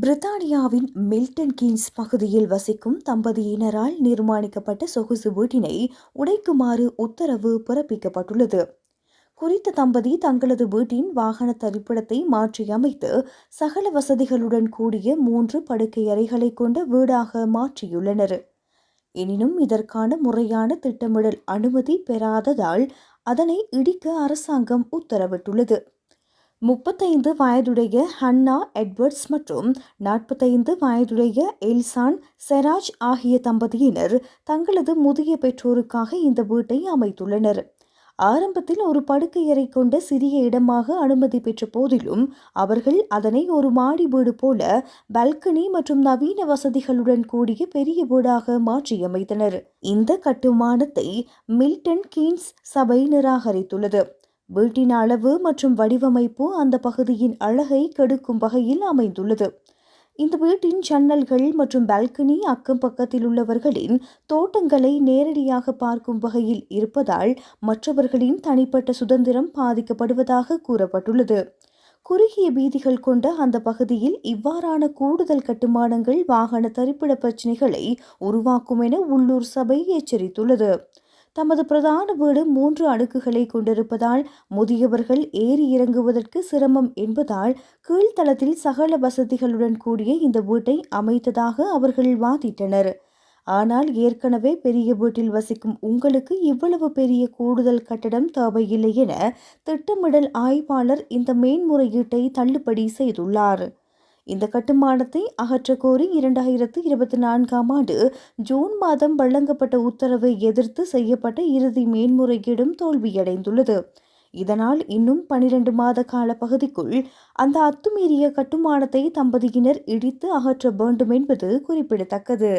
பிரித்தானியாவின் Milton Keynes பகுதியில் வசிக்கும் தம்பதியினரால் நிர்மாணிக்கப்பட்ட சொகுசு வீட்டினை உடைக்குமாறு உத்தரவு பிறப்பிக்கப்பட்டுள்ளது. குறித்த தம்பதி தங்களது வீட்டின் வாகன தரிப்பிடத்தை மாற்றியமைத்து சகல வசதிகளுடன் கூடிய 3 படுக்கை அறைகளை கொண்ட வீடாக மாற்றியுள்ளனர். எனினும் இதற்கான முறையான திட்டமிடல் அனுமதி பெறாததால் அதனை இடிக்க அரசாங்கம் உத்தரவிட்டுள்ளது. 35 வயதுடைய ஹன்னா எட்வர்ட்ஸ் மற்றும் 45 வயதுடைய எல்சான் செராஜ் ஆகிய தம்பதியினர் தங்களது முதிய பெற்றோருக்காக இந்த வீட்டை அமைத்துள்ளனர். ஆரம்பத்தில் ஒரு படுக்கையறை கொண்ட சிறிய இடமாக அனுமதி பெற்ற போதிலும் அவர்கள் அதனை ஒரு மாடி வீடு போல பால்கனி மற்றும் நவீன வசதிகளுடன் கூடிய பெரிய வீடாக மாற்றியமைத்தனர். இந்த கட்டுமானத்தை மில்டன் கீன்ஸ் சபை நிராகரித்துள்ளது. வீட்டின் அளவு மற்றும் வடிவமைப்பு அந்த பகுதியின் அழகை கெடுக்கும் வகையில் அமைந்துள்ளது. இந்த வீட்டின் ஜன்னல்கள் மற்றும் பால்கனி அக்கம் பக்கத்தில் உள்ளவர்களின் தோட்டங்களை நேரடியாக பார்க்கும் வகையில் இருப்பதால் மற்றவர்களின் தனிப்பட்ட சுதந்திரம் பாதிக்கப்படுவதாக கூறப்பட்டுள்ளது. குறுகிய வீதிகள் கொண்ட அந்த பகுதியில் இவ்வாறான கூடுதல் கட்டுமானங்கள் வாகன தரிப்பிட பிரச்சினைகளை உருவாக்கும் என உள்ளூர் சபை எச்சரித்துள்ளது. தமது பிரதான வீடு 3 அடுக்குகளை கொண்டிருப்பதால் முதியவர்கள் ஏறி இறங்குவதற்கு சிரமம் என்பதால் கீழ்த்தளத்தில் சகல வசதிகளுடன் கூடிய இந்த வீட்டை அமைத்ததாக அவர்கள் வாதிட்டனர். ஆனால் ஏற்கனவே பெரிய வீட்டில் வசிக்கும் உங்களுக்கு இவ்வளவு பெரிய கூடுதல் கட்டடம் தேவையில்லை என திட்டமிடல் ஆய்வாளர் இந்த மேன்முறையீட்டை தள்ளுபடி செய்துள்ளார். இந்த கட்டுமானத்தை அகற்றக்கோரி 2024ஆம் ஆண்டு ஜூன் மாதம் வழங்கப்பட்ட உத்தரவை எதிர்த்து செய்யப்பட்ட இறுதி மேன்முறையீடும் தோல்வியடைந்துள்ளது. இதனால் இன்னும் 12 மாத கால பகுதிக்குள் அந்த அத்துமீறிய கட்டுமானத்தை தம்பதியினர் இடித்து அகற்ற வேண்டும் என்பது குறிப்பிடத்தக்கது.